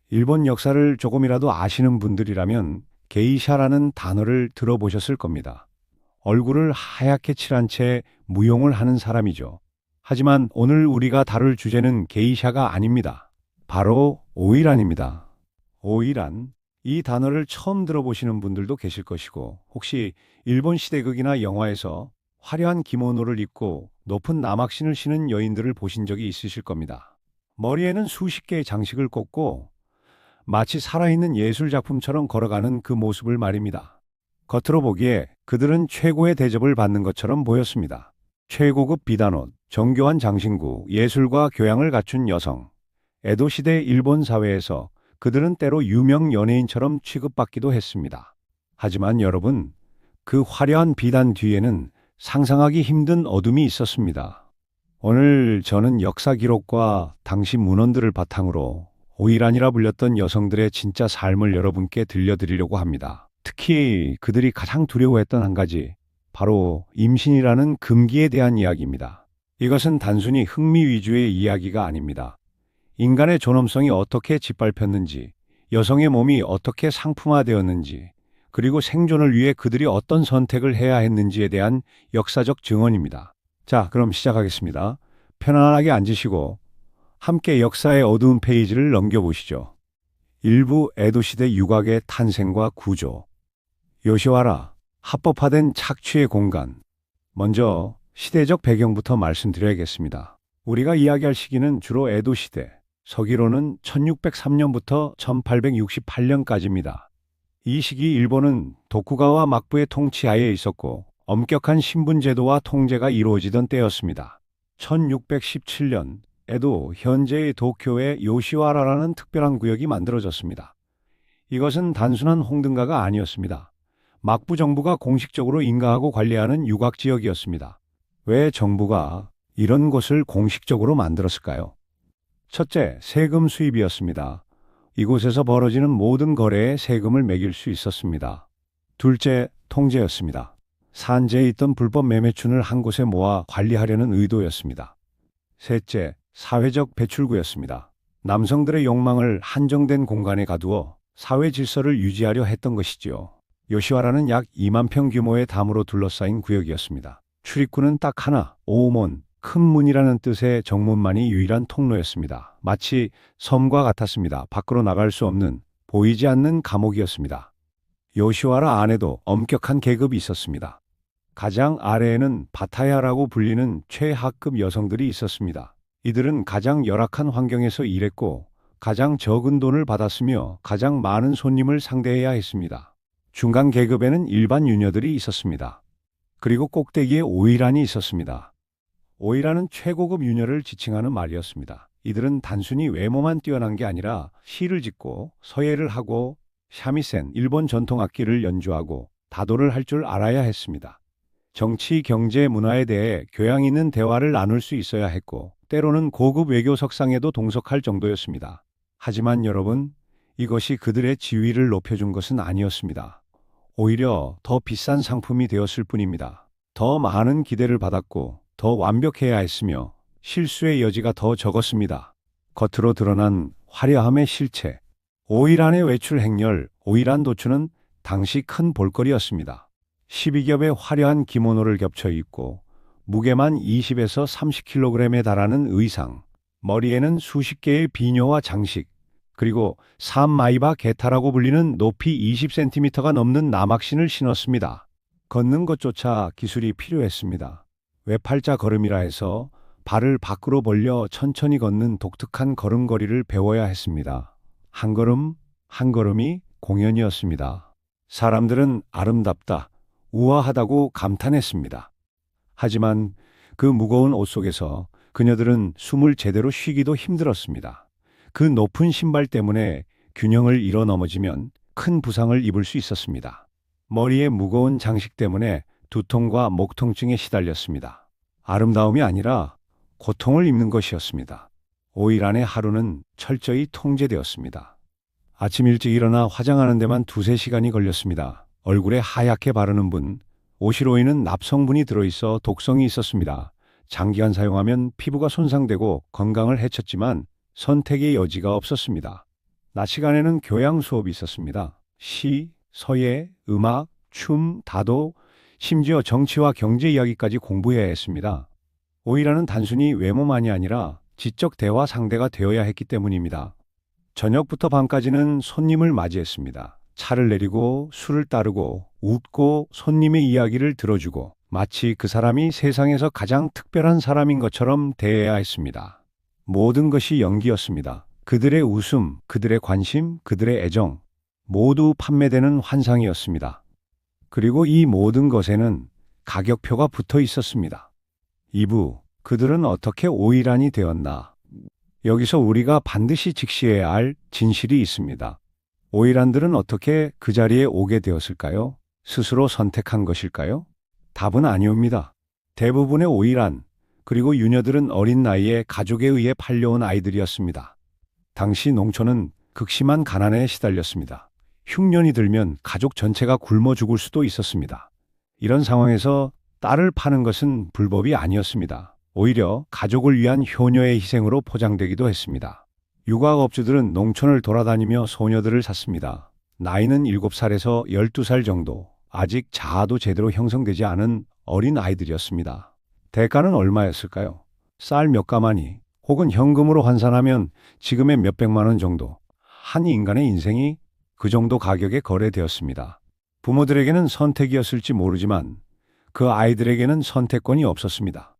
일본 역사를 조금이라도 아시는 분들이라면 게이샤라는 단어를 들어보셨을 겁니다. 얼굴을 하얗게 칠한 채 무용을 하는 사람이죠. 하지만 오늘 우리가 다룰 주제는 게이샤가 아닙니다. 바로 오이란입니다. 오이란, 이 단어를 처음 들어보시는 분들도 계실 것이고, 혹시 일본 시대극이나 영화에서 화려한 기모노를 입고 높은 나막신을 신은 여인들을 보신 적이 있으실 겁니다. 머리에는 수십 개의 장식을 꽂고 마치 살아있는 예술작품처럼 걸어가는 그 모습을 말입니다. 겉으로 보기에 그들은 최고의 대접을 받는 것처럼 보였습니다. 최고급 비단옷, 정교한 장신구, 예술과 교양을 갖춘 여성. 에도 시대 일본 사회에서 그들은 때로 유명 연예인처럼 취급받기도 했습니다. 하지만 여러분, 그 화려한 비단 뒤에는 상상하기 힘든 어둠이 있었습니다. 오늘 저는 역사 기록과 당시 문헌들을 바탕으로 오이란이라 불렸던 여성들의 진짜 삶을 여러분께 들려드리려고 합니다. 특히 그들이 가장 두려워했던 한 가지, 바로 임신이라는 금기에 대한 이야기입니다. 이것은 단순히 흥미 위주의 이야기가 아닙니다. 인간의 존엄성이 어떻게 짓밟혔는지, 여성의 몸이 어떻게 상품화되었는지, 그리고 생존을 위해 그들이 어떤 선택을 해야 했는지에 대한 역사적 증언입니다. 자, 그럼 시작하겠습니다. 편안하게 앉으시고 함께 역사의 어두운 페이지를 넘겨보시죠. 일부 에도시대 유곽의 탄생과 구조. 요시와라, 합법화된 착취의 공간. 먼저 시대적 배경부터 말씀드려야겠습니다. 우리가 이야기할 시기는 주로 에도시대, 서기로는 1603년부터 1868년까지입니다. 이 시기 일본은 도쿠가와 막부의 통치하에 있었고 엄격한 신분제도와 통제가 이루어지던 때였습니다. 1617년 에도, 현재의 도쿄에 요시와라라는 특별한 구역이 만들어졌습니다. 이것은 단순한 홍등가가 아니었습니다. 막부 정부가 공식적으로 인가하고 관리하는 유곽지역이었습니다. 왜 정부가 이런 곳을 공식적으로 만들었을까요? 첫째, 세금 수입이었습니다. 이곳에서 벌어지는 모든 거래에 세금을 매길 수 있었습니다. 둘째, 통제였습니다. 산지에 있던 불법 매매춘을 한 곳에 모아 관리하려는 의도였습니다. 셋째, 사회적 배출구였습니다. 남성들의 욕망을 한정된 공간에 가두어 사회 질서를 유지하려 했던 것이지요. 요시와라는 약 2만 평 규모의 담으로 둘러싸인 구역이었습니다. 출입구는 딱 하나, 오몬, 큰 문이라는 뜻의 정문만이 유일한 통로였습니다. 마치 섬과 같았습니다. 밖으로 나갈 수 없는, 보이지 않는 감옥이었습니다. 요시와라 안에도 엄격한 계급이 있었습니다. 가장 아래에는 바타야라고 불리는 최하급 여성들이 있었습니다. 이들은 가장 열악한 환경에서 일했고 가장 적은 돈을 받았으며 가장 많은 손님을 상대해야 했습니다. 중간 계급에는 일반 유녀들이 있었습니다. 그리고 꼭대기에 오이란이 있었습니다. 오이란은 최고급 유녀를 지칭하는 말이었습니다. 이들은 단순히 외모만 뛰어난 게 아니라 시를 짓고 서예를 하고 샤미센, 일본 전통 악기를 연주하고 다도를 할 줄 알아야 했습니다. 정치, 경제, 문화에 대해 교양 있는 대화를 나눌 수 있어야 했고 때로는 고급 외교 석상에도 동석할 정도였습니다. 하지만 여러분, 이것이 그들의 지위를 높여준 것은 아니었습니다. 오히려 더 비싼 상품이 되었을 뿐입니다. 더 많은 기대를 받았고 더 완벽해야 했으며 실수의 여지가 더 적었습니다. 겉으로 드러난 화려함의 실체. 오이란의 외출 행렬, 오이란 도추는 당시 큰 볼거리였습니다. 12겹의 화려한 기모노를 겹쳐 입고 무게만 20에서 30kg에 달하는 의상, 머리에는 수십 개의 비녀와 장식, 그리고 삼마이바 게타라고 불리는 높이 20cm가 넘는 나막신을 신었습니다. 걷는 것조차 기술이 필요했습니다. 외팔자 걸음이라 해서 발을 밖으로 벌려 천천히 걷는 독특한 걸음걸이를 배워야 했습니다. 한 걸음 한 걸음이 공연이었습니다. 사람들은 아름답다, 우아하다고 감탄했습니다. 하지만 그 무거운 옷 속에서 그녀들은 숨을 제대로 쉬기도 힘들었습니다. 그 높은 신발 때문에 균형을 잃어 넘어지면 큰 부상을 입을 수 있었습니다. 머리에 무거운 장식 때문에 두통과 목 통증에 시달렸습니다. 아름다움이 아니라 고통을 입는 것이었습니다. 오이란의 하루는 철저히 통제되었습니다. 아침 일찍 일어나 화장하는 데만 두세 시간이 걸렸습니다. 얼굴에 하얗게 바르는 분, 오시로이는 납성분이 들어있어 독성이 있었습니다. 장기간 사용하면 피부가 손상되고 건강을 해쳤지만 선택의 여지가 없었습니다. 낮 시간에는 교양 수업이 있었습니다. 시, 서예, 음악, 춤, 다도, 심지어 정치와 경제 이야기까지 공부해야 했습니다. 오이라는 단순히 외모만이 아니라 지적 대화 상대가 되어야 했기 때문입니다. 저녁부터 밤까지는 손님을 맞이했습니다. 차를 내리고 술을 따르고 웃고 손님의 이야기를 들어주고 마치 그 사람이 세상에서 가장 특별한 사람인 것처럼 대해야 했습니다. 모든 것이 연기였습니다. 그들의 웃음, 그들의 관심, 그들의 애정, 모두 판매되는 환상이었습니다. 그리고 이 모든 것에는 가격표가 붙어 있었습니다. 2부, 그들은 어떻게 오이란이 되었나? 여기서 우리가 반드시 직시해야 할 진실이 있습니다. 오이란들은 어떻게 그 자리에 오게 되었을까요? 스스로 선택한 것일까요? 답은 아니옵니다. 대부분의 오이란, 그리고 유녀들은 어린 나이에 가족에 의해 팔려온 아이들이었습니다. 당시 농촌은 극심한 가난에 시달렸습니다. 흉년이 들면 가족 전체가 굶어 죽을 수도 있었습니다. 이런 상황에서 딸을 파는 것은 불법이 아니었습니다. 오히려 가족을 위한 효녀의 희생으로 포장되기도 했습니다. 육아업주들은 농촌을 돌아다니며 소녀들을 샀습니다. 나이는 7살에서 12살 정도, 아직 자아도 제대로 형성되지 않은 어린 아이들이었습니다. 대가는 얼마였을까요? 쌀 몇 가마니, 혹은 현금으로 환산하면 지금의 몇백만 원 정도. 한 인간의 인생이 그 정도 가격에 거래되었습니다. 부모들에게는 선택이었을지 모르지만 그 아이들에게는 선택권이 없었습니다.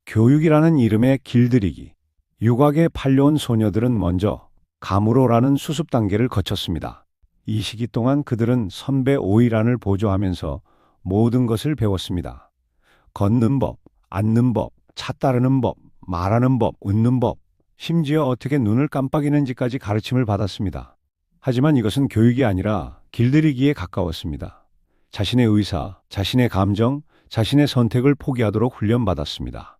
교육이라는 이름의 길들이기. 육악에 팔려온 소녀들은 먼저 가무로라는 수습 단계를 거쳤습니다. 이 시기 동안 그들은 선배 오이란을 보조하면서 모든 것을 배웠습니다. 걷는 법, 앉는 법, 차 따르는 법, 말하는 법, 웃는 법, 심지어 어떻게 눈을 깜빡이는지까지 가르침을 받았습니다. 하지만 이것은 교육이 아니라 길들이기에 가까웠습니다. 자신의 의사, 자신의 감정, 자신의 선택을 포기하도록 훈련받았습니다.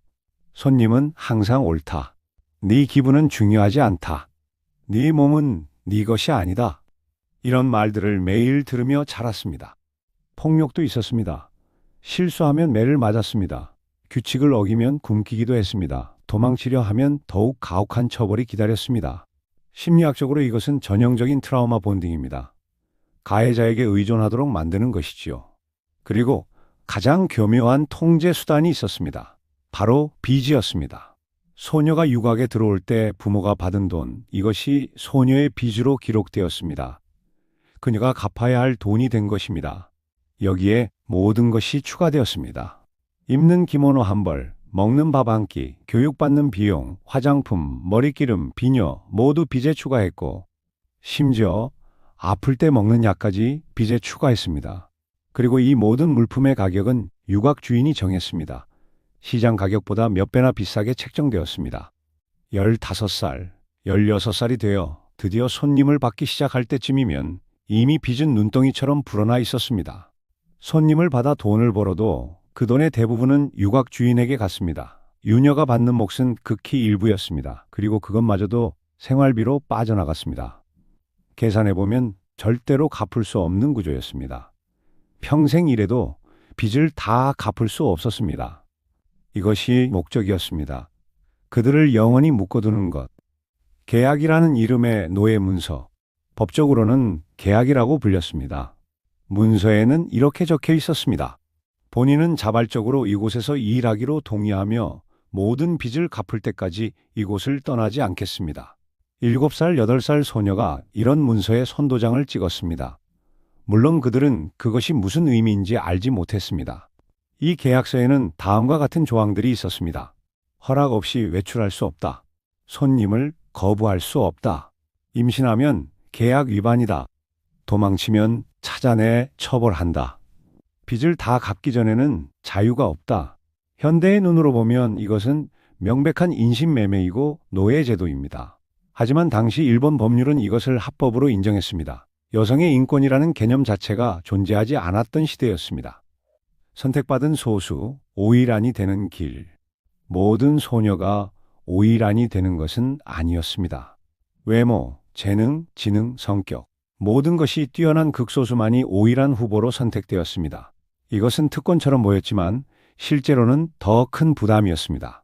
손님은 항상 옳다. 네 기분은 중요하지 않다. 네 몸은 네 것이 아니다. 이런 말들을 매일 들으며 자랐습니다. 폭력도 있었습니다. 실수하면 매를 맞았습니다. 규칙을 어기면 굶기기도 했습니다. 도망치려 하면 더욱 가혹한 처벌이 기다렸습니다. 심리학적으로 이것은 전형적인 트라우마 본딩입니다. 가해자에게 의존하도록 만드는 것이지요. 그리고 가장 교묘한 통제 수단이 있었습니다. 바로 빚이었습니다. 소녀가 육악에 들어올 때 부모가 받은 돈, 이것이 소녀의 빚으로 기록되었습니다. 그녀가 갚아야 할 돈이 된 것입니다. 여기에 모든 것이 추가되었습니다. 입는 기모노 한 벌, 먹는 밥 한 끼, 교육받는 비용, 화장품, 머리기름, 비녀 모두 빚에 추가했고 심지어 아플 때 먹는 약까지 빚에 추가했습니다. 그리고 이 모든 물품의 가격은 육악 주인이 정했습니다. 시장 가격보다 몇 배나 비싸게 책정되었습니다. 15살, 16살이 되어 드디어 손님을 받기 시작할 때쯤이면 이미 빚은 눈덩이처럼 불어나 있었습니다. 손님을 받아 돈을 벌어도 그 돈의 대부분은 육악 주인에게 갔습니다. 유녀가 받는 몫은 극히 일부였습니다. 그리고 그것마저도 생활비로 빠져나갔습니다. 계산해보면 절대로 갚을 수 없는 구조였습니다. 평생 일해도 빚을 다 갚을 수 없었습니다. 이것이 목적이었습니다. 그들을 영원히 묶어두는 것. 계약이라는 이름의 노예 문서. 법적으로는 계약이라고 불렸습니다. 문서에는 이렇게 적혀 있었습니다. 본인은 자발적으로 이곳에서 일하기로 동의하며 모든 빚을 갚을 때까지 이곳을 떠나지 않겠습니다. 7살, 8살 소녀가 이런 문서에 선도장을 찍었습니다. 물론 그들은 그것이 무슨 의미인지 알지 못했습니다. 이 계약서에는 다음과 같은 조항들이 있었습니다. 허락 없이 외출할 수 없다. 손님을 거부할 수 없다. 임신하면 계약 위반이다. 도망치면 찾아내 처벌한다. 빚을 다 갚기 전에는 자유가 없다. 현대의 눈으로 보면 이것은 명백한 인신매매이고 노예제도입니다. 하지만 당시 일본 법률은 이것을 합법으로 인정했습니다. 여성의 인권이라는 개념 자체가 존재하지 않았던 시대였습니다. 선택받은 소수, 오이란이 되는 길. 모든 소녀가 오이란이 되는 것은 아니었습니다. 외모, 재능, 지능, 성격. 모든 것이 뛰어난 극소수만이 오이란 후보로 선택되었습니다. 이것은 특권처럼 보였지만 실제로는 더 큰 부담이었습니다.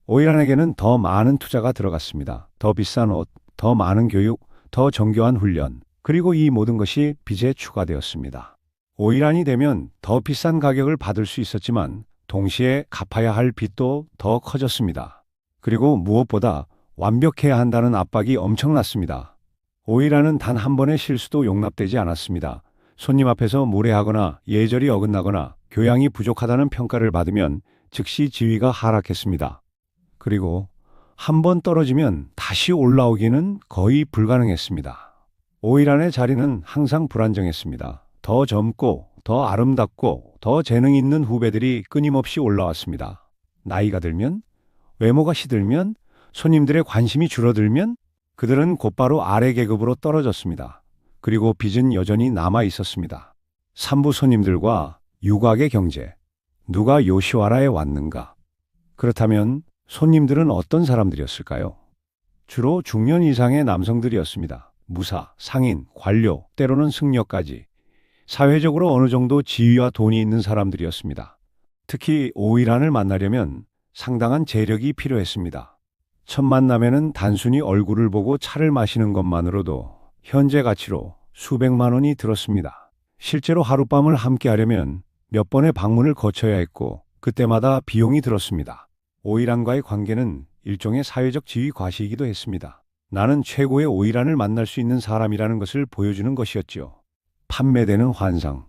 오이란에게는 더 많은 투자가 들어갔습니다. 더 비싼 옷, 더 많은 교육, 더 정교한 훈련, 그리고 이 모든 것이 빚에 추가되었습니다. 오일안이 되면 더 비싼 가격을 받을 수 있었지만 동시에 갚아야 할 빚도 더 커졌습니다. 그리고 무엇보다 완벽해야 한다는 압박이 엄청났습니다. 오일안은 단 한 번의 실수도 용납되지 않았습니다. 손님 앞에서 무례하거나 예절이 어긋나거나 교양이 부족하다는 평가를 받으면 즉시 지위가 하락했습니다. 그리고 한 번 떨어지면 다시 올라오기는 거의 불가능했습니다. 오일안의 자리는 항상 불안정했습니다. 더 젊고 더 아름답고 더 재능 있는 후배들이 끊임없이 올라왔습니다. 나이가 들면, 외모가 시들면, 손님들의 관심이 줄어들면 그들은 곧바로 아래 계급으로 떨어졌습니다. 그리고 빚은 여전히 남아 있었습니다. 산부 손님들과 유곽의 경제. 누가 요시와라에 왔는가? 그렇다면 손님들은 어떤 사람들이었을까요? 주로 중년 이상의 남성들이었습니다. 무사, 상인, 관료, 때로는 승려까지. 사회적으로 어느 정도 지위와 돈이 있는 사람들이었습니다. 특히 오일안을 만나려면 상당한 재력이 필요했습니다. 첫 만남에는 단순히 얼굴을 보고 차를 마시는 것만으로도 현재 가치로 수백만 원이 들었습니다. 실제로 하룻밤을 함께 하려면 몇 번의 방문을 거쳐야 했고 그때마다 비용이 들었습니다. 오일안과의 관계는 일종의 사회적 지위 과시이기도 했습니다. 나는 최고의 오일안을 만날 수 있는 사람이라는 것을 보여주는 것이었지요. 판매되는 환상.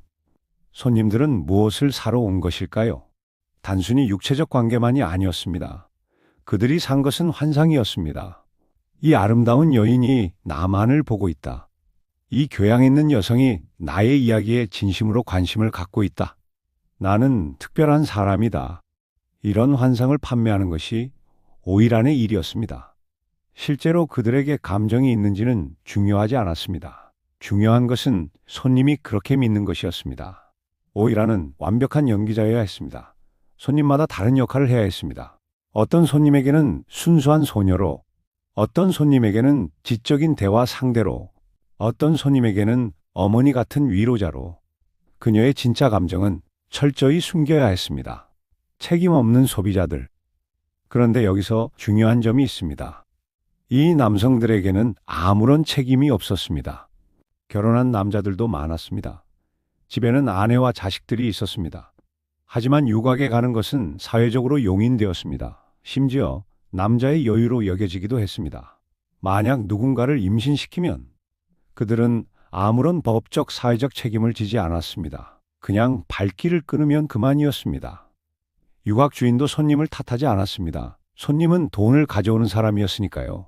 손님들은 무엇을 사러 온 것일까요? 단순히 육체적 관계만이 아니었습니다. 그들이 산 것은 환상이었습니다. 이 아름다운 여인이 나만을 보고 있다. 이 교양 있는 여성이 나의 이야기에 진심으로 관심을 갖고 있다. 나는 특별한 사람이다. 이런 환상을 판매하는 것이 오일안의 일이었습니다. 실제로 그들에게 감정이 있는지는 중요하지 않았습니다. 중요한 것은 손님이 그렇게 믿는 것이었습니다. 오일안은 완벽한 연기자여야 했습니다. 손님마다 다른 역할을 해야 했습니다. 어떤 손님에게는 순수한 소녀로, 어떤 손님에게는 지적인 대화 상대로, 어떤 손님에게는 어머니 같은 위로자로. 그녀의 진짜 감정은 철저히 숨겨야 했습니다. 책임 없는 소비자들. 그런데 여기서 중요한 점이 있습니다. 이 남성들에게는 아무런 책임이 없었습니다. 결혼한 남자들도 많았습니다. 집에는 아내와 자식들이 있었습니다. 하지만 유곽에 가는 것은 사회적으로 용인되었습니다. 심지어 남자의 여유로 여겨지기도 했습니다. 만약 누군가를 임신시키면 그들은 아무런 법적 사회적 책임을 지지 않았습니다. 그냥 발길을 끊으면 그만이었습니다. 유곽 주인도 손님을 탓하지 않았습니다. 손님은 돈을 가져오는 사람이었으니까요.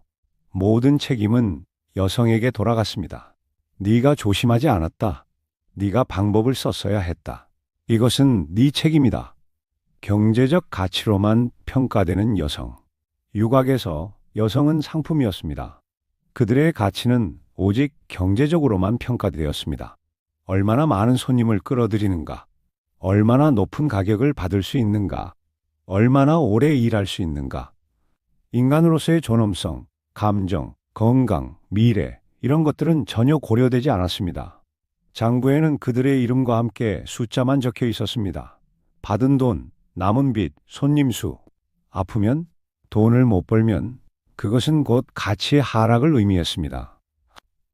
모든 책임은 여성에게 돌아갔습니다. 네가 조심하지 않았다. 네가 방법을 썼어야 했다. 이것은 네 책임이다. 경제적 가치로만 평가되는 여성. 유곽에서 여성은 상품이었습니다. 그들의 가치는 오직 경제적으로만 평가되었습니다. 얼마나 많은 손님을 끌어들이는가, 얼마나 높은 가격을 받을 수 있는가, 얼마나 오래 일할 수 있는가. 인간으로서의 존엄성, 감정, 건강, 미래, 이런 것들은 전혀 고려되지 않았습니다. 장부에는 그들의 이름과 함께 숫자만 적혀 있었습니다. 받은 돈, 남은 빚, 손님 수. 아프면, 돈을 못 벌면 그것은 곧 가치의 하락을 의미했습니다.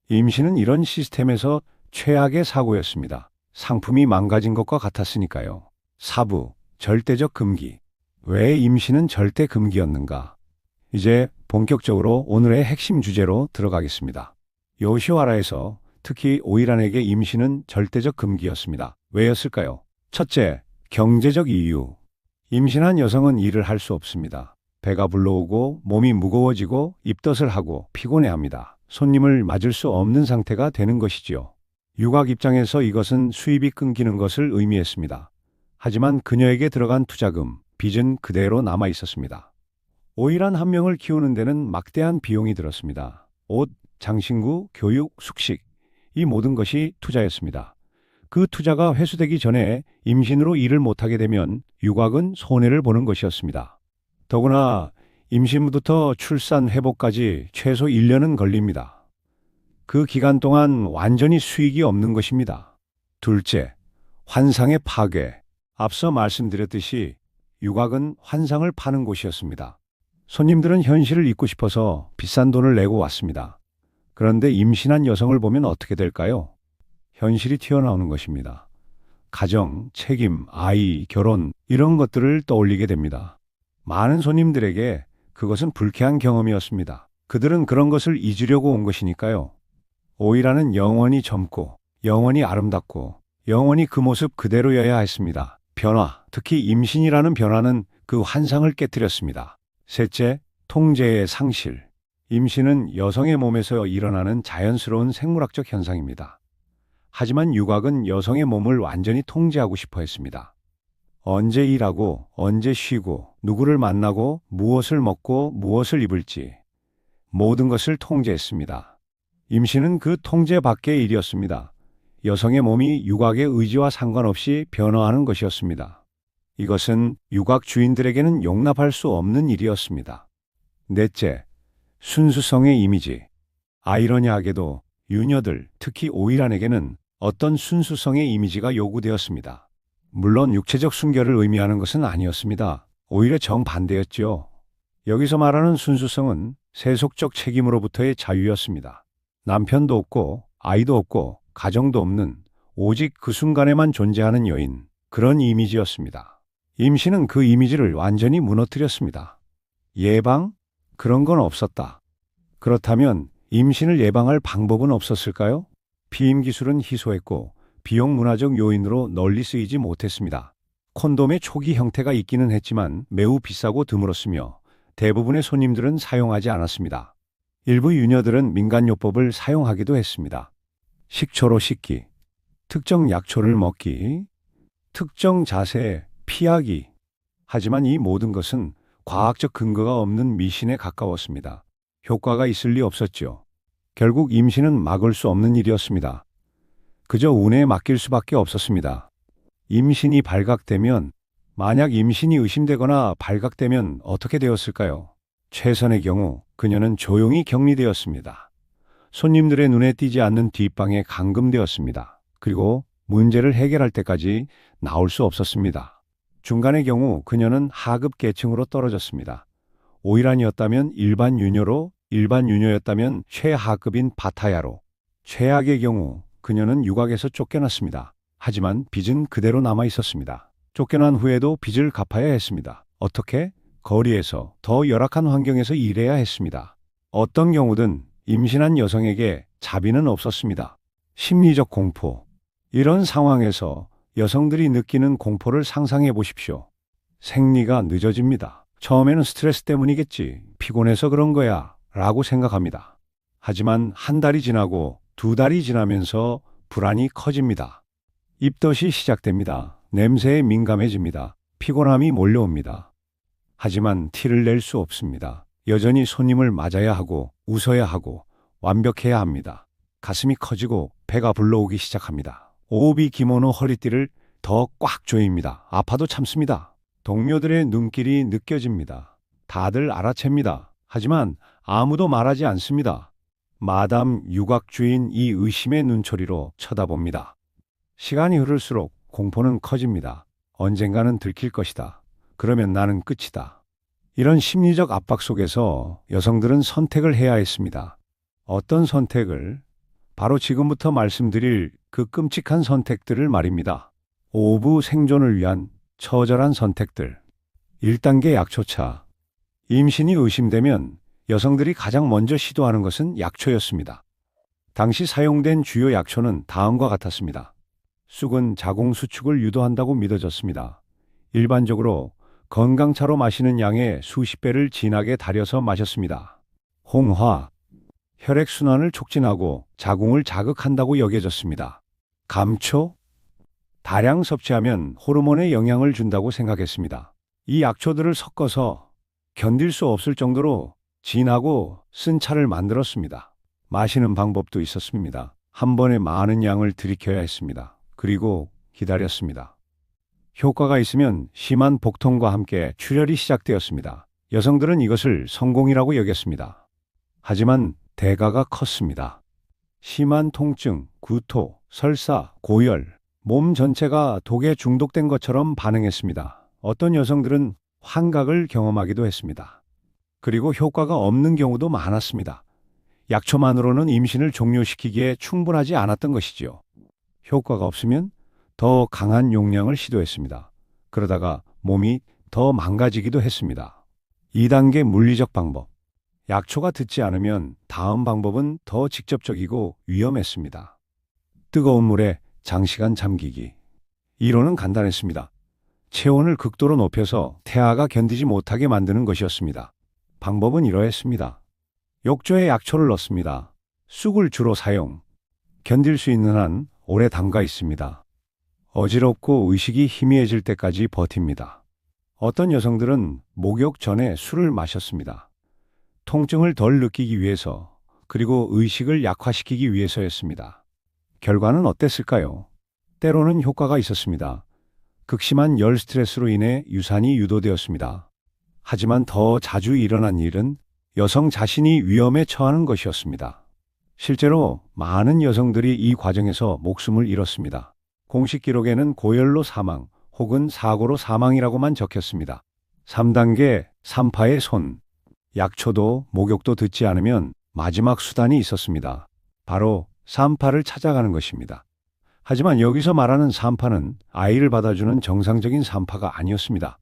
임신은 이런 시스템에서 최악의 사고였습니다. 상품이 망가진 것과 같았으니까요. 사부, 절대적 금기. 왜 임신은 절대 금기였는가? 이제 본격적으로 오늘의 핵심 주제로 들어가겠습니다. 요시와라에서 특히 오일안에게 임신은 절대적 금기였습니다. 왜였을까요? 첫째, 경제적 이유. 임신한 여성은 일을 할 수 없습니다. 배가 불러오고 몸이 무거워지고 입덧을 하고 피곤해합니다. 손님을 맞을 수 없는 상태가 되는 것이지요. 유곽 입장에서 이것은 수입이 끊기는 것을 의미했습니다. 하지만 그녀에게 들어간 투자금, 빚은 그대로 남아 있었습니다. 오일안 한 명을 키우는 데는 막대한 비용이 들었습니다. 옷, 장신구, 교육, 숙식, 이 모든 것이 투자였습니다. 그 투자가 회수되기 전에 임신으로 일을 못하게 되면 유곽은 손해를 보는 것이었습니다. 더구나 임신부터 출산 회복까지 최소 1년은 걸립니다. 그 기간 동안 완전히 수익이 없는 것입니다. 둘째, 환상의 파괴. 앞서 말씀드렸듯이 유곽은 환상을 파는 곳이었습니다. 손님들은 현실을 잊고 싶어서 비싼 돈을 내고 왔습니다. 그런데 임신한 여성을 보면 어떻게 될까요? 현실이 튀어나오는 것입니다. 가정, 책임, 아이, 결혼, 이런 것들을 떠올리게 됩니다. 많은 손님들에게 그것은 불쾌한 경험이었습니다. 그들은 그런 것을 잊으려고 온 것이니까요. 오이라는 영원히 젊고, 영원히 아름답고, 영원히 그 모습 그대로여야 했습니다. 변화, 특히 임신이라는 변화는 그 환상을 깨뜨렸습니다. 셋째, 통제의 상실. 임신은 여성의 몸에서 일어나는 자연스러운 생물학적 현상입니다. 하지만 육학은 여성의 몸을 완전히 통제하고 싶어 했습니다. 언제 일하고, 언제 쉬고, 누구를 만나고, 무엇을 먹고, 무엇을 입을지, 모든 것을 통제했습니다. 임신은 그 통제 밖의 일이었습니다. 여성의 몸이 육학의 의지와 상관없이 변화하는 것이었습니다. 이것은 육학 주인들에게는 용납할 수 없는 일이었습니다. 넷째, 순수성의 이미지. 아이러니하게도 유녀들, 특히 오이란에게는 어떤 순수성의 이미지가 요구되었습니다. 물론 육체적 순결을 의미하는 것은 아니었습니다. 오히려 정반대였죠. 여기서 말하는 순수성은 세속적 책임으로부터의 자유였습니다. 남편도 없고 아이도 없고 가정도 없는 오직 그 순간에만 존재하는 여인, 그런 이미지였습니다. 임신은 그 이미지를 완전히 무너뜨렸습니다. 예방? 그런 건 없었다. 그렇다면 임신을 예방할 방법은 없었을까요? 피임 기술은 희소했고 비용 문화적 요인으로 널리 쓰이지 못했습니다. 콘돔의 초기 형태가 있기는 했지만 매우 비싸고 드물었으며 대부분의 손님들은 사용하지 않았습니다. 일부 유녀들은 민간요법을 사용하기도 했습니다. 식초로 씻기, 특정 약초를 먹기, 특정 자세 피하기. 하지만 이 모든 것은 과학적 근거가 없는 미신에 가까웠습니다. 효과가 있을 리 없었죠. 결국 임신은 막을 수 없는 일이었습니다. 그저 운에 맡길 수밖에 없었습니다. 임신이 발각되면, 만약 임신이 의심되거나 발각되면 어떻게 되었을까요? 최선의 경우 그녀는 조용히 격리되었습니다. 손님들의 눈에 띄지 않는 뒷방에 감금되었습니다. 그리고 문제를 해결할 때까지 나올 수 없었습니다. 중간의 경우 그녀는 하급 계층으로 떨어졌습니다. 오이란이었다면 일반 유녀로, 일반 유녀였다면 최하급인 바타야로, 최악의 경우 그녀는 육학에서 쫓겨났습니다. 하지만 빚은 그대로 남아 있었습니다. 쫓겨난 후에도 빚을 갚아야 했습니다. 어떻게? 거리에서, 더 열악한 환경에서 일해야 했습니다. 어떤 경우든 임신한 여성에게 자비는 없었습니다. 심리적 공포. 이런 상황에서 여성들이 느끼는 공포를 상상해 보십시오. 생리가 늦어집니다. 처음에는 스트레스 때문이겠지. 피곤해서 그런 거야. 라고 생각합니다. 하지만 한 달이 지나고 두 달이 지나면서 불안이 커집니다. 입덧이 시작됩니다. 냄새에 민감해집니다. 피곤함이 몰려옵니다. 하지만 티를 낼 수 없습니다. 여전히 손님을 맞아야 하고 웃어야 하고 완벽해야 합니다. 가슴이 커지고 배가 불러오기 시작합니다. 오비 기모노 허리띠를 더 꽉 조입니다. 아파도 참습니다. 동료들의 눈길이 느껴집니다. 다들 알아챕니다. 하지만 아무도 말하지 않습니다. 마담 육학 주인 이 의심의 눈초리로 쳐다봅니다. 시간이 흐를수록 공포는 커집니다. 언젠가는 들킬 것이다. 그러면 나는 끝이다. 이런 심리적 압박 속에서 여성들은 선택을 해야 했습니다. 어떤 선택을? 바로 지금부터 말씀드릴 그 끔찍한 선택들을 말입니다. 오부 생존을 위한 처절한 선택들. 1단계 약초차. 임신이 의심되면 여성들이 가장 먼저 시도하는 것은 약초였습니다. 당시 사용된 주요 약초는 다음과 같았습니다. 쑥은 자궁 수축을 유도한다고 믿어졌습니다. 일반적으로 건강차로 마시는 양의 수십 배를 진하게 달여서 마셨습니다. 홍화, 혈액순환을 촉진하고 자궁을 자극한다고 여겨졌습니다. 감초, 다량 섭취하면 호르몬에 영향을 준다고 생각했습니다. 이 약초들을 섞어서 견딜 수 없을 정도로 진하고 쓴 차를 만들었습니다. 마시는 방법도 있었습니다. 한 번에 많은 양을 들이켜야 했습니다. 그리고 기다렸습니다. 효과가 있으면 심한 복통과 함께 출혈이 시작되었습니다. 여성들은 이것을 성공이라고 여겼습니다. 하지만 대가가 컸습니다. 심한 통증, 구토, 설사, 고열, 몸 전체가 독에 중독된 것처럼 반응했습니다. 어떤 여성들은 환각을 경험하기도 했습니다. 그리고 효과가 없는 경우도 많았습니다. 약초만으로는 임신을 종료시키기에 충분하지 않았던 것이지요. 효과가 없으면 더 강한 용량을 시도했습니다. 그러다가 몸이 더 망가지기도 했습니다. 2단계 물리적 방법. 약초가 듣지 않으면 다음 방법은 더 직접적이고 위험했습니다. 뜨거운 물에 장시간 잠기기. 이론은 간단했습니다. 체온을 극도로 높여서 태아가 견디지 못하게 만드는 것이었습니다. 방법은 이러했습니다. 욕조에 약초를 넣습니다. 쑥을 주로 사용. 견딜 수 있는 한 오래 담가 있습니다. 어지럽고 의식이 희미해질 때까지 버팁니다. 어떤 여성들은 목욕 전에 술을 마셨습니다. 통증을 덜 느끼기 위해서, 그리고 의식을 약화시키기 위해서였습니다. 결과는 어땠을까요? 때로는 효과가 있었습니다. 극심한 열 스트레스로 인해 유산이 유도되었습니다. 하지만 더 자주 일어난 일은 여성 자신이 위험에 처하는 것이었습니다. 실제로 많은 여성들이 이 과정에서 목숨을 잃었습니다. 공식 기록에는 고열로 사망 혹은 사고로 사망이라고만 적혔습니다. 3단계 산파의 손. 약초도 목욕도 듣지 않으면 마지막 수단이 있었습니다. 바로 산파를 찾아가는 것입니다. 하지만 여기서 말하는 산파는 아이를 받아주는 정상적인 산파가 아니었습니다.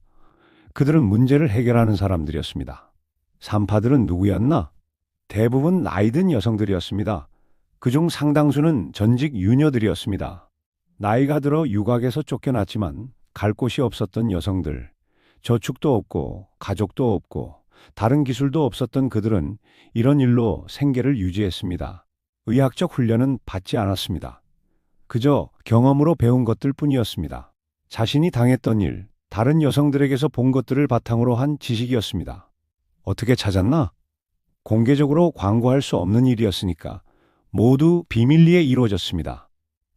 그들은 문제를 해결하는 사람들이었습니다. 산파들은 누구였나? 대부분 나이든 여성들이었습니다. 그중 상당수는 전직 유녀들이었습니다. 나이가 들어 유곽에서 쫓겨났지만 갈 곳이 없었던 여성들, 저축도 없고 가족도 없고 다른 기술도 없었던 그들은 이런 일로 생계를 유지했습니다. 의학적 훈련은 받지 않았습니다. 그저 경험으로 배운 것들 뿐이었습니다. 자신이 당했던 일, 다른 여성들에게서 본 것들을 바탕으로 한 지식이었습니다. 어떻게 찾았나? 공개적으로 광고할 수 없는 일이었으니까 모두 비밀리에 이루어졌습니다.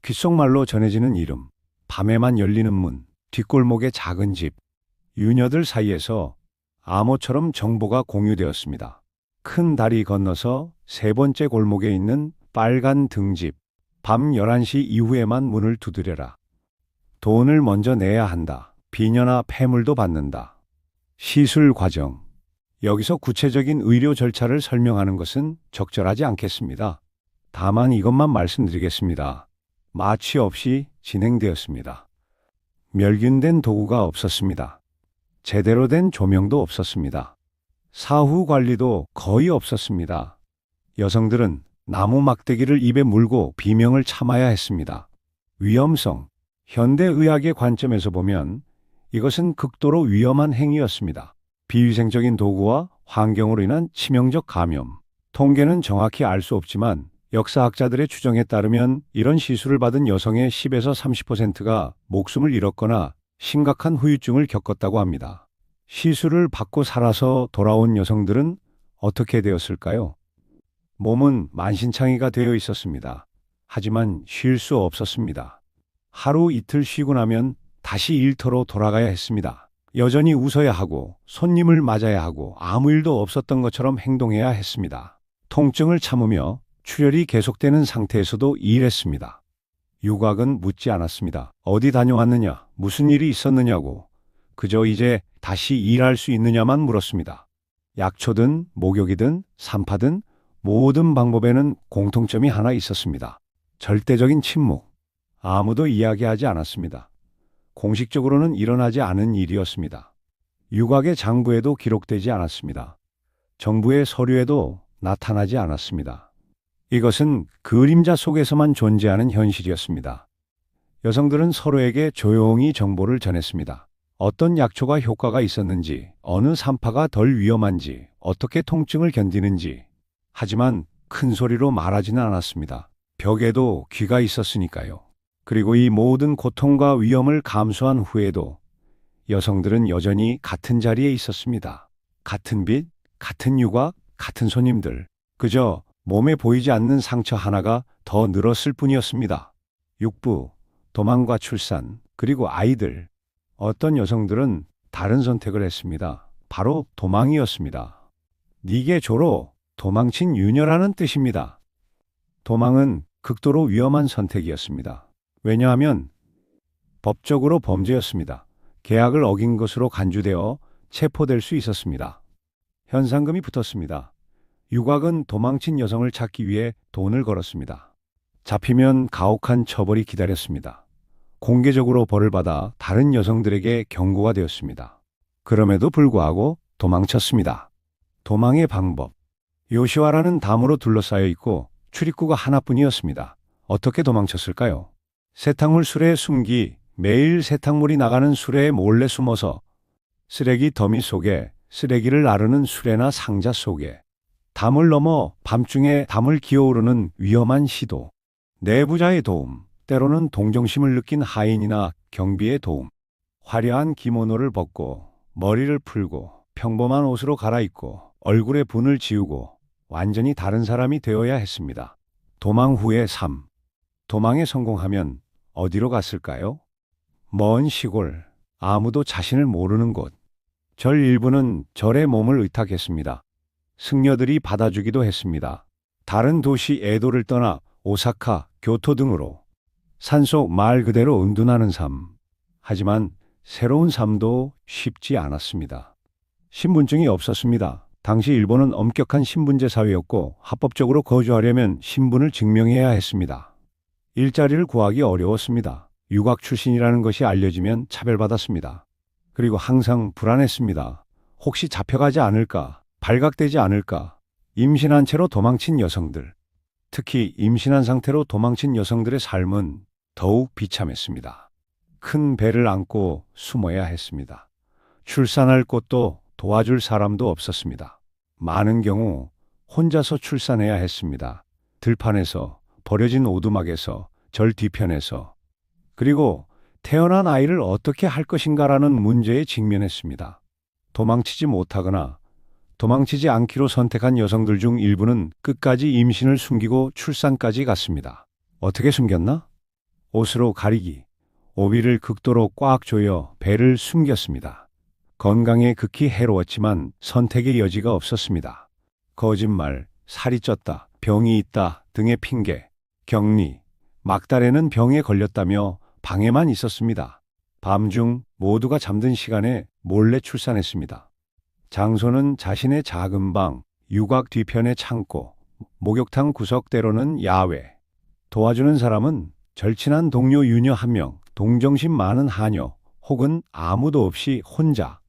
귓속말로 전해지는 이름, 밤에만 열리는 문, 뒷골목의 작은 집, 유녀들 사이에서 암호처럼 정보가 공유되었습니다. 큰 다리 건너서 세 번째 골목에 있는 빨간 등집, 밤 11시 이후에만 문을 두드려라. 돈을 먼저 내야 한다. 비녀나 폐물도 받는다. 시술 과정. 여기서 구체적인 의료 절차를 설명하는 것은 적절하지 않겠습니다. 다만 이것만 말씀드리겠습니다. 마취 없이 진행되었습니다. 멸균된 도구가 없었습니다. 제대로 된 조명도 없었습니다. 사후 관리도 거의 없었습니다. 여성들은 나무 막대기를 입에 물고 비명을 참아야 했습니다. 위험성. 현대의학의 관점에서 보면 이것은 극도로 위험한 행위였습니다. 비위생적인 도구와 환경으로 인한 치명적 감염. 통계는 정확히 알 수 없지만 역사학자들의 추정에 따르면 이런 시술을 받은 여성의 10에서 30%가 목숨을 잃었거나 심각한 후유증을 겪었다고 합니다. 시술을 받고 살아서 돌아온 여성들은 어떻게 되었을까요? 몸은 만신창이가 되어 있었습니다. 하지만 쉴 수 없었습니다. 하루 이틀 쉬고 나면 다시 일터로 돌아가야 했습니다. 여전히 웃어야 하고 손님을 맞아야 하고 아무 일도 없었던 것처럼 행동해야 했습니다. 통증을 참으며 출혈이 계속되는 상태에서도 일했습니다. 유곽은 묻지 않았습니다. 어디 다녀왔느냐, 무슨 일이 있었느냐고. 그저 이제 다시 일할 수 있느냐만 물었습니다. 약초든 목욕이든 산파든 모든 방법에는 공통점이 하나 있었습니다. 절대적인 침묵. 아무도 이야기하지 않았습니다. 공식적으로는 일어나지 않은 일이었습니다. 유곽의 장부에도 기록되지 않았습니다. 정부의 서류에도 나타나지 않았습니다. 이것은 그림자 속에서만 존재하는 현실이었습니다. 여성들은 서로에게 조용히 정보를 전했습니다. 어떤 약초가 효과가 있었는지, 어느 산파가 덜 위험한지, 어떻게 통증을 견디는지. 하지만 큰 소리로 말하지는 않았습니다. 벽에도 귀가 있었으니까요. 그리고 이 모든 고통과 위험을 감수한 후에도 여성들은 여전히 같은 자리에 있었습니다. 같은 빛, 같은 유곽, 같은 손님들. 그저 몸에 보이지 않는 상처 하나가 더 늘었을 뿐이었습니다. 육부, 도망과 출산, 그리고 아이들. 어떤 여성들은 다른 선택을 했습니다. 바로 도망이었습니다. 니게 조로, 도망친 유녀라는 뜻입니다. 도망은 극도로 위험한 선택이었습니다. 왜냐하면 법적으로 범죄였습니다. 계약을 어긴 것으로 간주되어 체포될 수 있었습니다. 현상금이 붙었습니다. 유곽은 도망친 여성을 찾기 위해 돈을 걸었습니다. 잡히면 가혹한 처벌이 기다렸습니다. 공개적으로 벌을 받아 다른 여성들에게 경고가 되었습니다. 그럼에도 불구하고 도망쳤습니다. 도망의 방법. 요시와라는 담으로 둘러싸여 있고 출입구가 하나뿐이었습니다. 어떻게 도망쳤을까요? 세탁물 수레에 숨기, 매일 세탁물이 나가는 수레에 몰래 숨어서 쓰레기 더미 속에, 쓰레기를 나르는 수레나 상자 속에, 담을 넘어 밤중에 담을 기어오르는 위험한 시도, 내부자의 도움, 때로는 동정심을 느낀 하인이나 경비의 도움, 화려한 기모노를 벗고 머리를 풀고 평범한 옷으로 갈아입고 얼굴에 분을 지우고 완전히 다른 사람이 되어야 했습니다. 도망 후의 삶. 도망에 성공하면 어디로 갔을까요? 먼 시골, 아무도 자신을 모르는 곳. 절 일부는 절에 몸을 의탁했습니다. 승려들이 받아주기도 했습니다. 다른 도시 에도를 떠나 오사카, 교토 등으로 산속 말 그대로 은둔하는 삶. 하지만 새로운 삶도 쉽지 않았습니다. 신분증이 없었습니다. 당시 일본은 엄격한 신분제 사회였고 합법적으로 거주하려면 신분을 증명해야 했습니다. 일자리를 구하기 어려웠습니다. 유학 출신이라는 것이 알려지면 차별받았습니다. 그리고 항상 불안했습니다. 혹시 잡혀가지 않을까? 발각되지 않을까? 임신한 채로 도망친 여성들. 특히 임신한 상태로 도망친 여성들의 삶은 더욱 비참했습니다. 큰 배를 안고 숨어야 했습니다. 출산할 곳도 도와줄 사람도 없었습니다. 많은 경우 혼자서 출산해야 했습니다. 들판에서, 버려진 오두막에서, 절 뒤편에서. 그리고 태어난 아이를 어떻게 할 것인가라는 문제에 직면했습니다. 도망치지 못하거나 도망치지 않기로 선택한 여성들 중 일부는 끝까지 임신을 숨기고 출산까지 갔습니다. 어떻게 숨겼나? 옷으로 가리기, 오비를 극도로 꽉 조여 배를 숨겼습니다. 건강에 극히 해로웠지만 선택의 여지가 없었습니다. 거짓말, 살이 쪘다, 병이 있다 등의 핑계, 격리, 막달에는 병에 걸렸다며 방에만 있었습니다. 밤중 모두가 잠든 시간에 몰래 출산했습니다. 장소는 자신의 작은 방, 유곽 뒤편의 창고, 목욕탕 구석 때로는 야외. 도와주는 사람은 절친한 동료 유녀 한 명, 동정심 많은 하녀, 혹은 아무도 없이 혼자.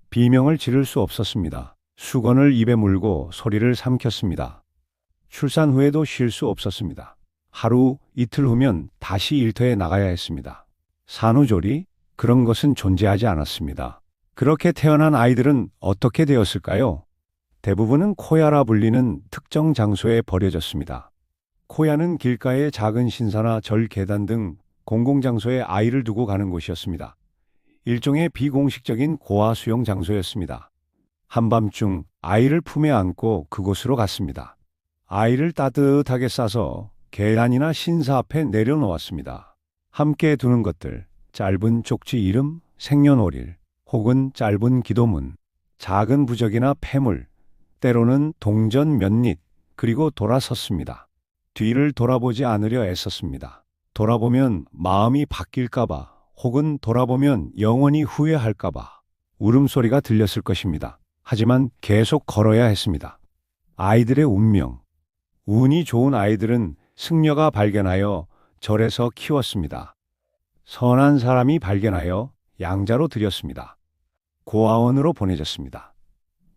비명을 지를 수 없었습니다. 수건을 입에 물고 소리를 삼켰습니다. 출산 후에도 쉴 수 없었습니다. 하루, 이틀 후면 다시 일터에 나가야 했습니다. 산후조리? 그런 것은 존재하지 않았습니다. 그렇게 태어난 아이들은 어떻게 되었을까요? 대부분은 코야라 불리는 특정 장소에 버려졌습니다. 코야는 길가의 작은 신사나 절 계단 등 공공장소에 아이를 두고 가는 곳이었습니다. 일종의 비공식적인 고아 수용 장소였습니다. 한밤중 아이를 품에 안고 그곳으로 갔습니다. 아이를 따뜻하게 싸서 계단이나 신사 앞에 내려놓았습니다. 함께 두는 것들, 짧은 쪽지 이름, 생년월일, 혹은 짧은 기도문, 작은 부적이나 폐물, 때로는 동전 몇 릿, 그리고 돌아섰습니다. 뒤를 돌아보지 않으려 애썼습니다. 돌아보면 마음이 바뀔까봐, 혹은 돌아보면 영원히 후회할까봐 울음소리가 들렸을 것입니다. 하지만 계속 걸어야 했습니다. 아이들의 운명. 운이 좋은 아이들은 승려가 발견하여 절에서 키웠습니다. 선한 사람이 발견하여 양자로 드렸습니다. 고아원으로 보내졌습니다.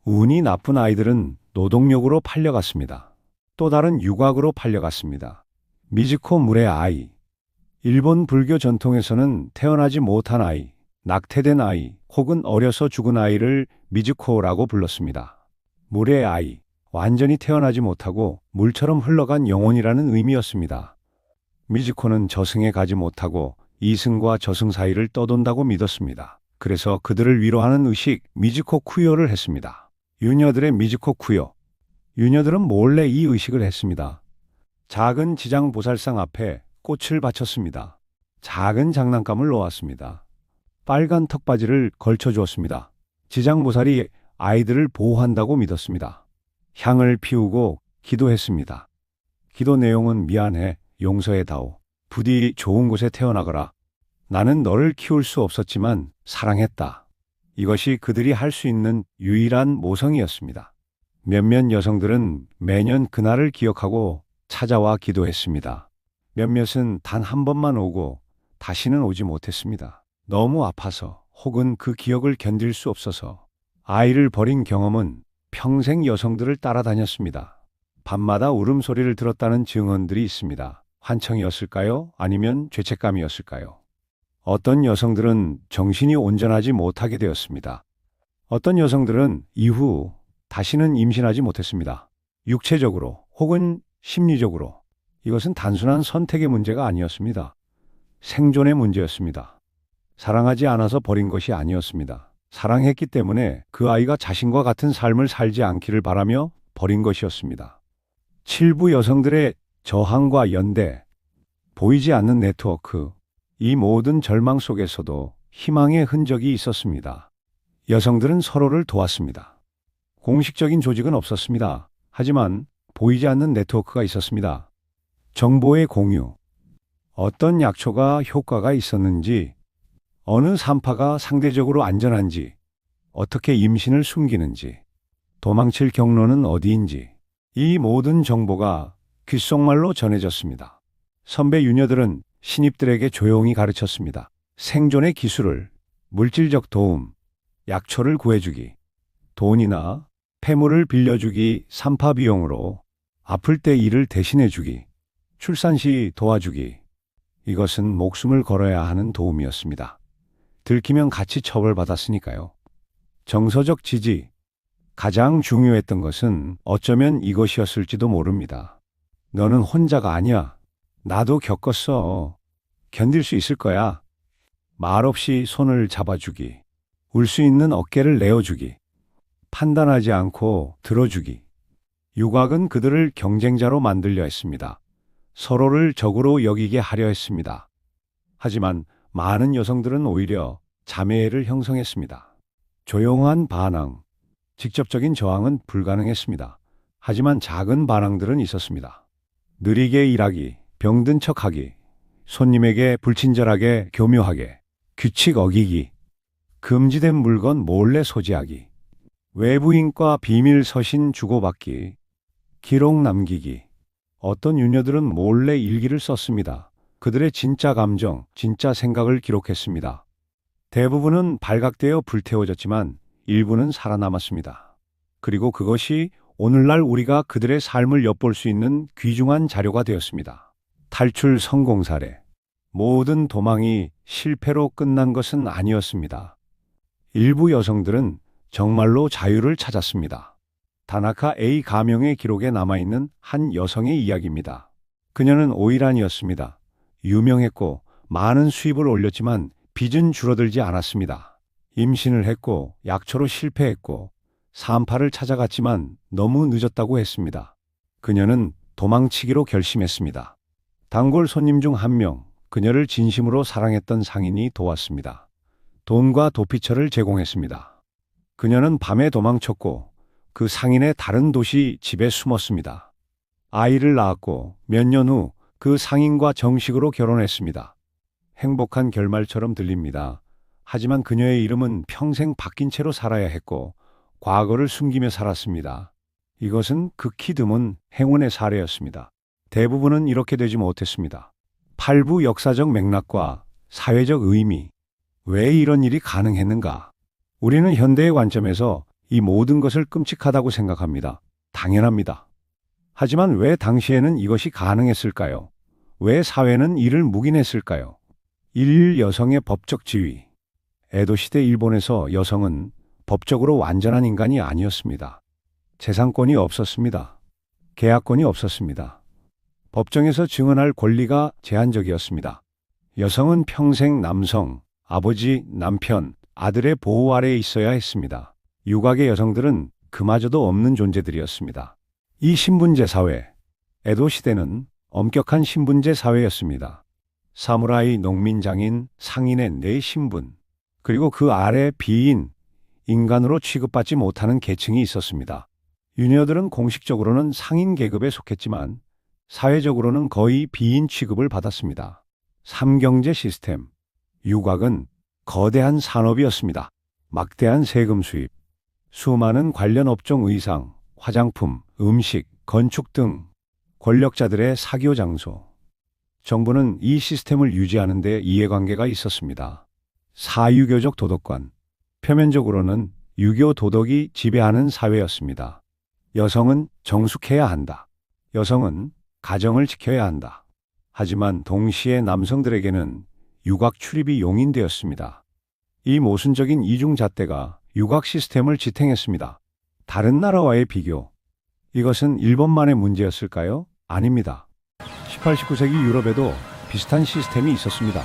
운이 나쁜 아이들은 노동력으로 팔려갔습니다. 또 다른 유곽으로 팔려갔습니다. 미즈코 물의 아이. 일본 불교 전통에서는 태어나지 못한 아이, 낙태된 아이, 혹은 어려서 죽은 아이를 미즈코라고 불렀습니다. 물의 아이, 완전히 태어나지 못하고 물처럼 흘러간 영혼이라는 의미였습니다. 미즈코는 저승에 가지 못하고 이승과 저승 사이를 떠돈다고 믿었습니다. 그래서 그들을 위로하는 의식 미즈코 쿠요를 했습니다. 유녀들의 미즈코 쿠요. 유녀들은 몰래 이 의식을 했습니다. 작은 지장보살상 앞에 꽃을 바쳤습니다. 작은 장난감을 놓았습니다. 빨간 턱바지를 걸쳐주었습니다. 지장보살이 아이들을 보호한다고 믿었습니다. 향을 피우고 기도했습니다. 기도 내용은 미안해, 용서해다오. 부디 좋은 곳에 태어나거라. 나는 너를 키울 수 없었지만 사랑했다. 이것이 그들이 할 수 있는 유일한 모성이었습니다. 몇몇 여성들은 매년 그날을 기억하고 찾아와 기도했습니다. 몇몇은 단 한 번만 오고 다시는 오지 못했습니다. 너무 아파서 혹은 그 기억을 견딜 수 없어서 아이를 버린 경험은 평생 여성들을 따라다녔습니다. 밤마다 울음소리를 들었다는 증언들이 있습니다. 환청이었을까요? 아니면 죄책감이었을까요? 어떤 여성들은 정신이 온전하지 못하게 되었습니다. 어떤 여성들은 이후 다시는 임신하지 못했습니다. 육체적으로 혹은 심리적으로. 이것은 단순한 선택의 문제가 아니었습니다. 생존의 문제였습니다. 사랑하지 않아서 버린 것이 아니었습니다. 사랑했기 때문에 그 아이가 자신과 같은 삶을 살지 않기를 바라며 버린 것이었습니다. 칠부 여성들의 저항과 연대, 보이지 않는 네트워크, 이 모든 절망 속에서도 희망의 흔적이 있었습니다. 여성들은 서로를 도왔습니다. 공식적인 조직은 없었습니다. 하지만 보이지 않는 네트워크가 있었습니다. 정보의 공유, 어떤 약초가 효과가 있었는지, 어느 산파가 상대적으로 안전한지, 어떻게 임신을 숨기는지, 도망칠 경로는 어디인지, 이 모든 정보가 귓속말로 전해졌습니다. 선배 유녀들은 신입들에게 조용히 가르쳤습니다. 생존의 기술을, 물질적 도움, 약초를 구해주기, 돈이나 폐물을 빌려주기, 산파 비용으로 아플 때 일을 대신해주기, 출산 시 도와주기. 이것은 목숨을 걸어야 하는 도움이었습니다. 들키면 같이 처벌받았으니까요. 정서적 지지. 가장 중요했던 것은 어쩌면 이것이었을지도 모릅니다. 너는 혼자가 아니야. 나도 겪었어. 견딜 수 있을 거야. 말없이 손을 잡아주기. 울 수 있는 어깨를 내어주기. 판단하지 않고 들어주기. 유곽은 그들을 경쟁자로 만들려 했습니다. 서로를 적으로 여기게 하려 했습니다. 하지만 많은 여성들은 오히려 자매를 형성했습니다. 조용한 반항, 직접적인 저항은 불가능했습니다. 하지만 작은 반항들은 있었습니다. 느리게 일하기, 병든 척하기, 손님에게 불친절하게 교묘하게, 규칙 어기기, 금지된 물건 몰래 소지하기, 외부인과 비밀 서신 주고받기, 기록 남기기. 어떤 유녀들은 몰래 일기를 썼습니다. 그들의 진짜 감정, 진짜 생각을 기록했습니다. 대부분은 발각되어 불태워졌지만 일부는 살아남았습니다. 그리고 그것이 오늘날 우리가 그들의 삶을 엿볼 수 있는 귀중한 자료가 되었습니다. 탈출 성공 사례. 모든 도망이 실패로 끝난 것은 아니었습니다. 일부 여성들은 정말로 자유를 찾았습니다. 다나카 A 가명의 기록에 남아있는 한 여성의 이야기입니다. 그녀는 오이란이었습니다. 유명했고 많은 수입을 올렸지만 빚은 줄어들지 않았습니다. 임신을 했고 약초로 실패했고 산파를 찾아갔지만 너무 늦었다고 했습니다. 그녀는 도망치기로 결심했습니다. 단골 손님 중 한 명, 그녀를 진심으로 사랑했던 상인이 도왔습니다. 돈과 도피처를 제공했습니다. 그녀는 밤에 도망쳤고 그 상인의 다른 도시 집에 숨었습니다. 아이를 낳았고 몇 년 후 그 상인과 정식으로 결혼했습니다. 행복한 결말처럼 들립니다. 하지만 그녀의 이름은 평생 바뀐 채로 살아야 했고 과거를 숨기며 살았습니다. 이것은 극히 드문 행운의 사례였습니다. 대부분은 이렇게 되지 못했습니다. 팔부 역사적 맥락과 사회적 의미. 왜 이런 일이 가능했는가? 우리는 현대의 관점에서 이 모든 것을 끔찍하다고 생각합니다. 당연합니다. 하지만 왜 당시에는 이것이 가능했을까요? 왜 사회는 이를 묵인했을까요? 1. 여성의 법적 지위. 에도 시대 일본에서 여성은 법적으로 완전한 인간이 아니었습니다. 재산권이 없었습니다. 계약권이 없었습니다. 법정에서 증언할 권리가 제한적이었습니다. 여성은 평생 남성, 아버지, 남편, 아들의 보호 아래에 있어야 했습니다. 유곽의 여성들은 그마저도 없는 존재들이었습니다. 이 신분제 사회, 에도 시대는 엄격한 신분제 사회였습니다. 사무라이, 농민, 장인, 상인의 네 신분, 그리고 그 아래 비인, 인간으로 취급받지 못하는 계층이 있었습니다. 유녀들은 공식적으로는 상인 계급에 속했지만 사회적으로는 거의 비인 취급을 받았습니다. 삼경제 시스템, 유곽은 거대한 산업이었습니다. 막대한 세금 수입, 수많은 관련 업종 의상, 화장품, 음식, 건축 등 권력자들의 사교 장소. 정부는 이 시스템을 유지하는 데 이해관계가 있었습니다. 사유교적 도덕관. 표면적으로는 유교 도덕이 지배하는 사회였습니다. 여성은 정숙해야 한다. 여성은 가정을 지켜야 한다. 하지만 동시에 남성들에게는 육아 출입이 용인되었습니다. 이 모순적인 이중잣대가 육아 시스템을 지탱했습니다. 다른 나라와의 비교. 이것은 일본만의 문제였을까요? 아닙니다. 18, 19세기 유럽에도 비슷한 시스템이 있었습니다.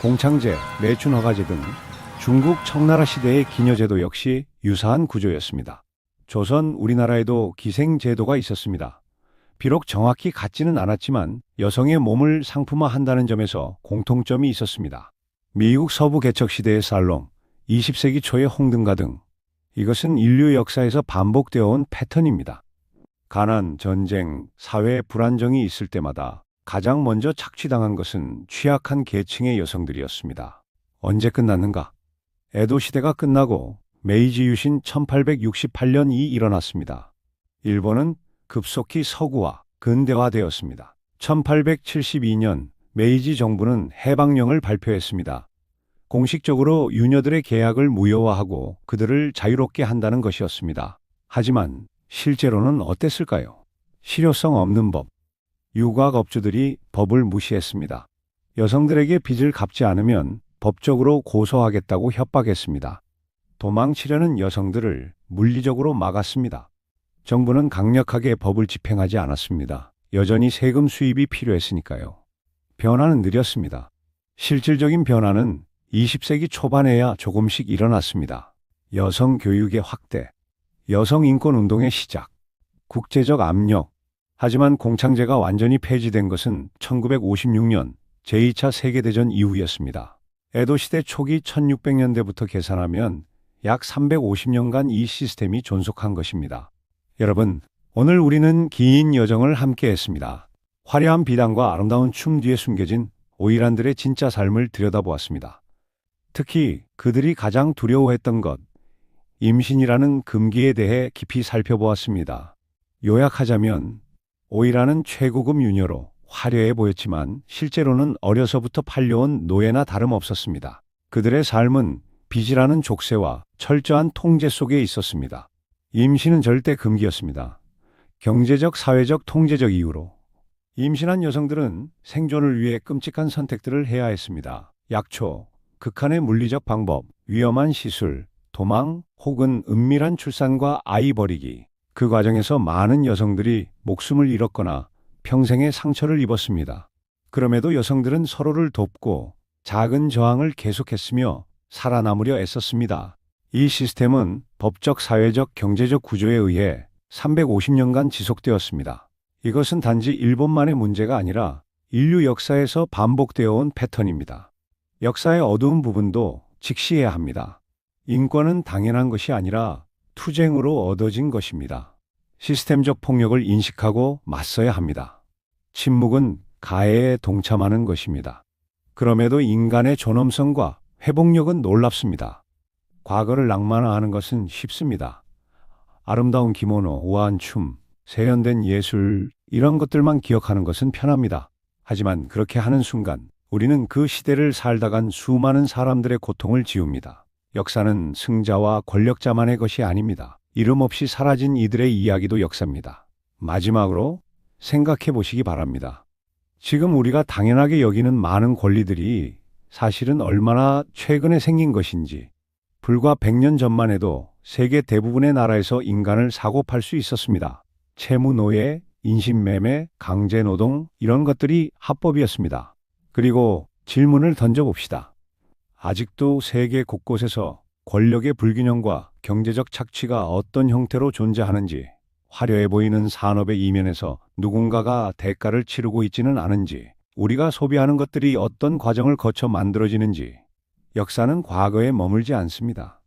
공창제, 매춘 허가제 등 중국 청나라 시대의 기녀제도 역시 유사한 구조였습니다. 조선, 우리나라에도 기생제도가 있었습니다. 비록 정확히 같지는 않았지만 여성의 몸을 상품화한다는 점에서 공통점이 있었습니다. 미국 서부 개척 시대의 살롱, 20세기 초의 홍등가 등 이것은 인류 역사에서 반복되어 온 패턴입니다. 가난, 전쟁, 사회 불안정이 있을 때마다 가장 먼저 착취당한 것은 취약한 계층의 여성들이었습니다. 언제 끝났는가? 에도 시대가 끝나고 메이지 유신 1868년이 일어났습니다. 일본은 급속히 서구화, 근대화되었습니다. 1872년 메이지 정부는 해방령을 발표했습니다. 공식적으로 유녀들의 계약을 무효화하고 그들을 자유롭게 한다는 것이었습니다. 하지만 실제로는 어땠을까요? 실효성 없는 법. 육아업주들이 법을 무시했습니다. 여성들에게 빚을 갚지 않으면 법적으로 고소하겠다고 협박했습니다. 도망치려는 여성들을 물리적으로 막았습니다. 정부는 강력하게 법을 집행하지 않았습니다. 여전히 세금 수입이 필요했으니까요. 변화는 느렸습니다. 실질적인 변화는 20세기 초반에야 조금씩 일어났습니다. 여성 교육의 확대, 여성 인권 운동의 시작, 국제적 압력. 하지만 공창제가 완전히 폐지된 것은 1956년 제2차 세계대전 이후였습니다. 에도 시대 초기 1600년대부터 계산하면 약 350년간 이 시스템이 존속한 것입니다. 여러분, 오늘 우리는 긴 여정을 함께 했습니다. 화려한 비단과 아름다운 춤 뒤에 숨겨진 오이란들의 진짜 삶을 들여다보았습니다. 특히 그들이 가장 두려워했던 것, 임신이라는 금기에 대해 깊이 살펴보았습니다. 요약하자면 오이란은 최고급 유녀로 화려해 보였지만 실제로는 어려서부터 팔려온 노예나 다름없었습니다. 그들의 삶은 빚이라는 족쇄와 철저한 통제 속에 있었습니다. 임신은 절대 금기였습니다. 경제적, 사회적, 통제적 이유로 임신한 여성들은 생존을 위해 끔찍한 선택들을 해야 했습니다. 약초, 극한의 물리적 방법, 위험한 시술, 도망 혹은 은밀한 출산과 아이 버리기. 그 과정에서 많은 여성들이 목숨을 잃었거나 평생의 상처를 입었습니다. 그럼에도 여성들은 서로를 돕고 작은 저항을 계속했으며 살아남으려 애썼습니다. 이 시스템은 법적, 사회적, 경제적 구조에 의해 350년간 지속되었습니다. 이것은 단지 일본만의 문제가 아니라 인류 역사에서 반복되어 온 패턴입니다. 역사의 어두운 부분도 직시해야 합니다. 인권은 당연한 것이 아니라 투쟁으로 얻어진 것입니다. 시스템적 폭력을 인식하고 맞서야 합니다. 침묵은 가해에 동참하는 것입니다. 그럼에도 인간의 존엄성과 회복력은 놀랍습니다. 과거를 낭만화하는 것은 쉽습니다. 아름다운 기모노, 우아한 춤, 세련된 예술, 이런 것들만 기억하는 것은 편합니다. 하지만 그렇게 하는 순간 우리는 그 시대를 살다 간 수많은 사람들의 고통을 지웁니다. 역사는 승자와 권력자만의 것이 아닙니다. 이름 없이 사라진 이들의 이야기도 역사입니다. 마지막으로 생각해 보시기 바랍니다. 지금 우리가 당연하게 여기는 많은 권리들이 사실은 얼마나 최근에 생긴 것인지. 불과 100년 전만 해도 세계 대부분의 나라에서 인간을 사고 팔 수 있었습니다. 채무노예, 인신매매, 강제노동 이런 것들이 합법이었습니다. 그리고 질문을 던져봅시다. 아직도 세계 곳곳에서 권력의 불균형과 경제적 착취가 어떤 형태로 존재하는지, 화려해 보이는 산업의 이면에서 누군가가 대가를 치르고 있지는 않은지, 우리가 소비하는 것들이 어떤 과정을 거쳐 만들어지는지. 역사는 과거에 머물지 않습니다.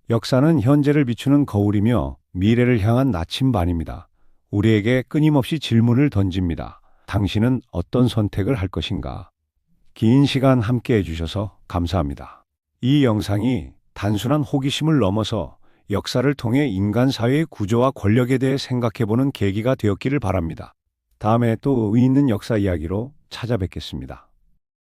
역사는 현재를 비추는 거울이며 미래를 향한 나침반입니다. 우리에게 끊임없이 질문을 던집니다. 당신은 어떤 선택을 할 것인가? 긴 시간 함께 해주셔서 감사합니다. 이 영상이 단순한 호기심을 넘어서 역사를 통해 인간 사회의 구조와 권력에 대해 생각해보는 계기가 되었기를 바랍니다. 다음에 또 의미 있는 역사 이야기로 찾아뵙겠습니다.